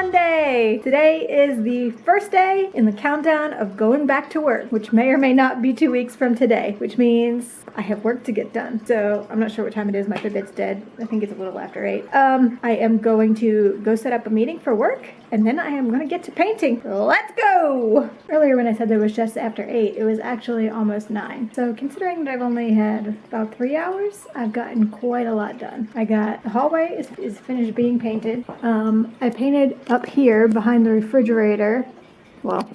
Monday! Today is the first day in the countdown of going back to work, which may or may not be 2 weeks from today, which means I have work to get done. So I'm not sure what time it is. My Fitbit's dead. I think it's a little after 8. I am going to go set up a meeting for work, and then I am going to get to painting. Let's go! Earlier when I said there was just after 8, it was actually almost 9. So considering that I've only had about 3 hours, I've gotten quite a lot done. The hallway is finished being painted. I painted up here behind the refrigerator. Well,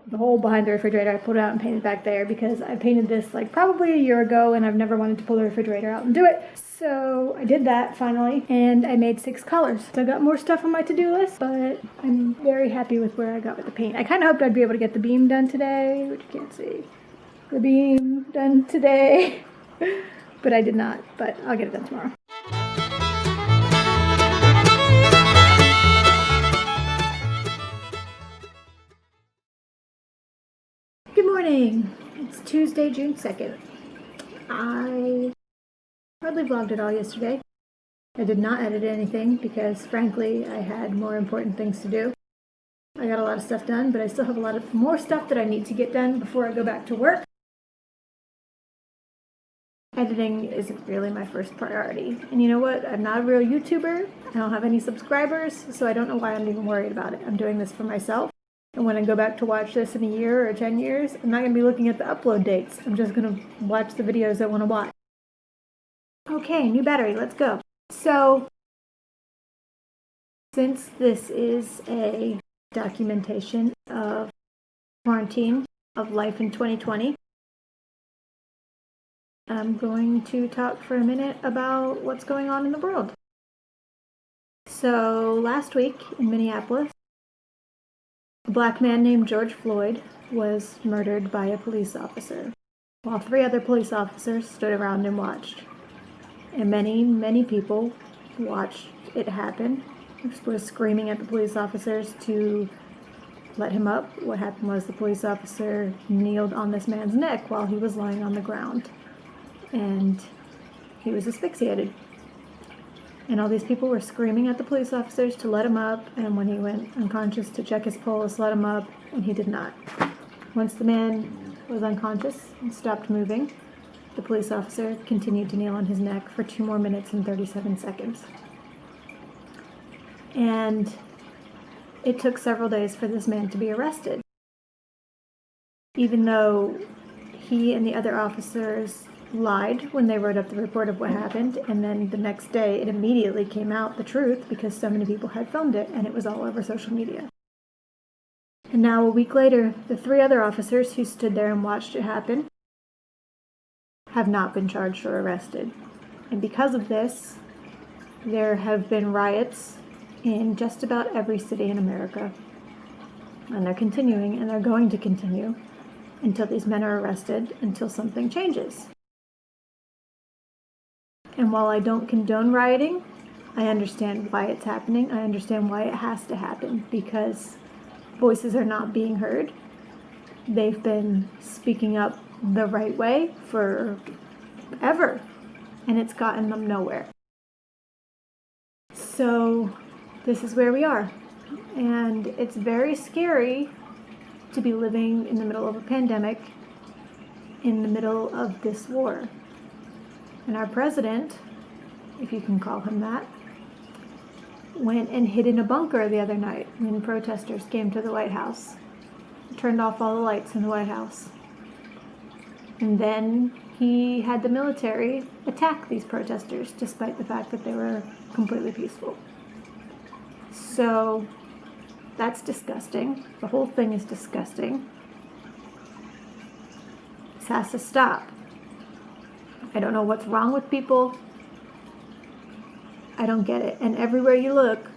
the hole behind the refrigerator, I pulled it out and painted back there because I painted this like probably a year ago and I've never wanted to pull the refrigerator out and do it. So I did that finally, and I made 6 colors. So I got more stuff on my to-do list, but I'm very happy with where I got with the paint. I kind of hoped I'd be able to get the beam done today, which you can't see. The beam done today, but I did not, but I'll get it done tomorrow. Good morning. It's Tuesday, June 2nd. I hardly vlogged at all yesterday. I did not edit anything because, frankly, I had more important things to do. I got a lot of stuff done, but I still have a lot of more stuff that I need to get done before I go back to work. Editing isn't really my first priority. And you know what? I'm not a real YouTuber. I don't have any subscribers, so I don't know why I'm even worried about it. I'm doing this for myself. And when I go back to watch this in a year or 10 years, I'm not going to be looking at the upload dates. I'm just going to watch the videos I want to watch. Okay, new battery. Let's go. So, since this is a documentation of quarantine, of life in 2020, I'm going to talk for a minute about what's going on in the world. So, last week in Minneapolis, a black man named George Floyd was murdered by a police officer, while 3 other police officers stood around and watched. And many, many people watched it happen, were screaming at the police officers to let him up. What happened was the police officer kneeled on this man's neck while he was lying on the ground, and he was asphyxiated. And all these people were screaming at the police officers to let him up, and when he went unconscious, to check his pulse, let him up, and he did not. Once the man was unconscious and stopped moving, the police officer continued to kneel on his neck for 2 more minutes and 37 seconds. And it took several days for this man to be arrested. Even though he and the other officers lied when they wrote up the report of what happened, and then the next day it immediately came out the truth because so many people had filmed it and it was all over social media. And now a week later, the 3 other officers who stood there and watched it happen have not been charged or arrested. And because of this, there have been riots in just about every city in America. And they're continuing, and they're going to continue until these men are arrested, until something changes. And while I don't condone rioting, I understand why it's happening. I understand why it has to happen, because voices are not being heard. They've been speaking up the right way forever, and it's gotten them nowhere. So this is where we are, and it's very scary to be living in the middle of a pandemic, in the middle of this war. And our president, if you can call him that, went and hid in a bunker the other night when protesters came to the White House, turned off all the lights in the White House. And then he had the military attack these protesters, despite the fact that they were completely peaceful. So that's disgusting. The whole thing is disgusting. This has to stop. I don't know what's wrong with people. I don't get it. And everywhere you look,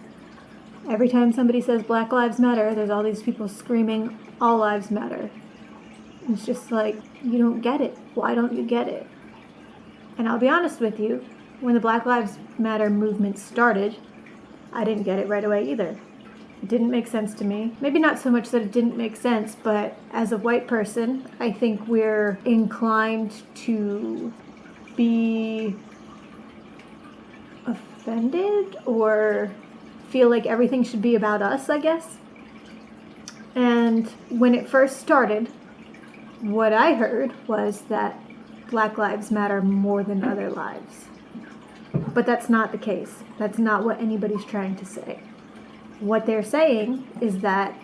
every time somebody says Black Lives Matter, there's all these people screaming, all lives matter. It's just like, you don't get it. Why don't you get it? And I'll be honest with you, when the Black Lives Matter movement started, I didn't get it right away either. It didn't make sense to me. Maybe not so much that it didn't make sense, but as a white person, I think we're inclined to be offended or feel like everything should be about us, I guess. And when it first started, what I heard was that Black lives matter more than other lives. But that's not the case. That's not what anybody's trying to say. What they're saying is that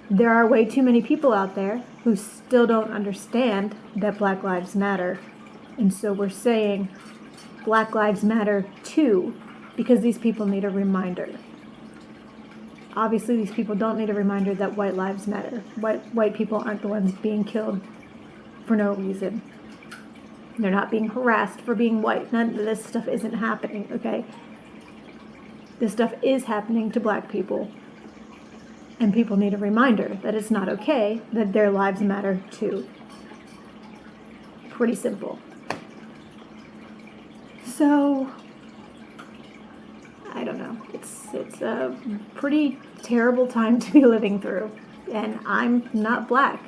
there are way too many people out there who still don't understand that Black lives matter. And so we're saying Black lives matter too, because these people need a reminder. Obviously, these people don't need a reminder that white lives matter. White people aren't the ones being killed for no reason. They're not being harassed for being white. None of this stuff isn't happening, okay? This stuff is happening to Black people. And people need a reminder that it's not okay, that their lives matter too. Pretty simple. So, I don't know. It's a pretty terrible time to be living through. And I'm not Black.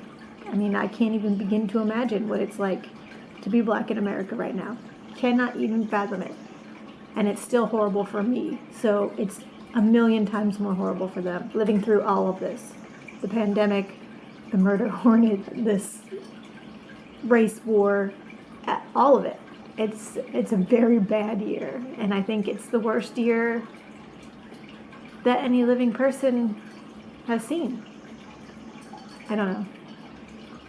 I mean, I can't even begin to imagine what it's like to be Black in America right now. Cannot even fathom it. And it's still horrible for me. So it's a million times more horrible for them, living through all of this. The pandemic, the murder hornet, this race war, all of it. It's a very bad year. And I think it's the worst year that any living person has seen. I don't know.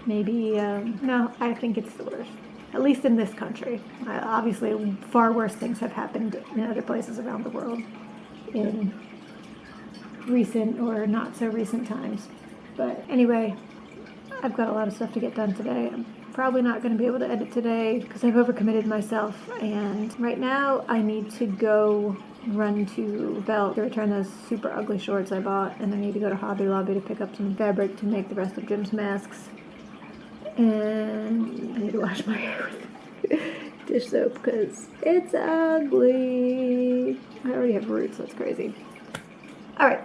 Maybe, no, I think it's the worst. At least in this country. Obviously, far worse things have happened in other places around the world in recent or not so recent times. But anyway, I've got a lot of stuff to get done today. I'm probably not going to be able to edit today because I've overcommitted myself. And right now, I need to go run to Belt to return those super ugly shorts I bought. And I need to go to Hobby Lobby to pick up some fabric to make the rest of Jim's masks. And I need to wash my hair with dish soap because it's ugly. I already have roots, that's crazy. Alright,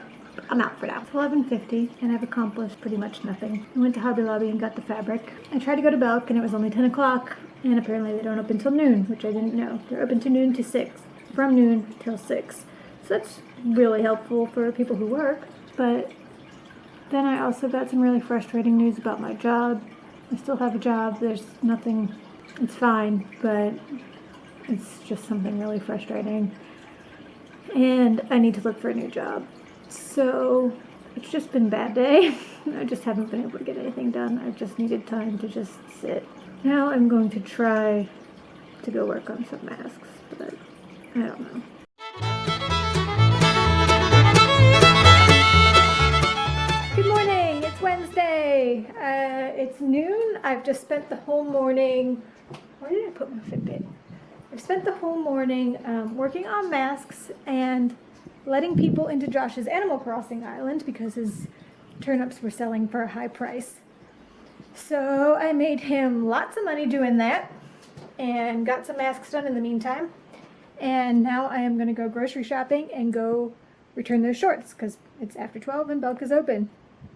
I'm out for now. It's 11:50 and I've accomplished pretty much nothing. I went to Hobby Lobby and got the fabric. I tried to go to Belk and it was only 10 o'clock and apparently they don't open till noon, which I didn't know. They're open to noon to 6, from noon till 6. So that's really helpful for people who work. But then I also got some really frustrating news about my job. I still have a job, there's nothing, it's fine, but it's just something really frustrating. And I need to look for a new job. So it's just been a bad day. I just haven't been able to get anything done. I've just needed time to just sit. Now I'm going to try to go work on some masks, but I don't know. Good morning, it's Wednesday. It's noon. I've just spent the whole morning, where did I put my Fitbit? I've spent the whole morning working on masks and letting people into Josh's Animal Crossing island because his turnips were selling for a high price. So I made him lots of money doing that and got some masks done in the meantime. And now I am going to go grocery shopping and go return those shorts because it's after 12 and Belk is open.